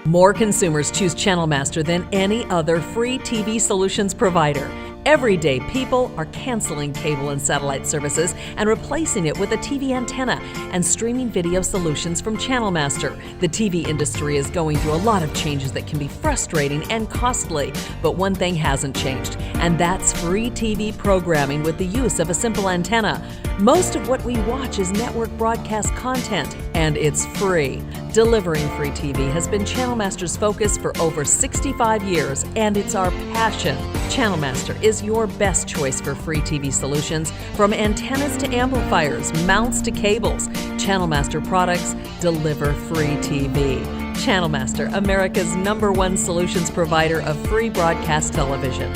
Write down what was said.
More consumers choose Channel Master than any other free TV solutions provider. Every day, people are canceling cable and satellite services and replacing it with a TV antenna and streaming video solutions from Channel Master. The TV industry is going through a lot of changes that can be frustrating and costly, but one thing hasn't changed, and that's free TV programming with the use of a simple antenna. Most of what we watch is network broadcast content, and it's free. Delivering free TV has been Channel Master's focus for over 65 years, and it's our passion. Channel Master is your best choice for free TV solutions, from antennas to amplifiers, mounts to cables. Channel Master products deliver free TV. Channel Master, America's #1 solutions provider of free broadcast television.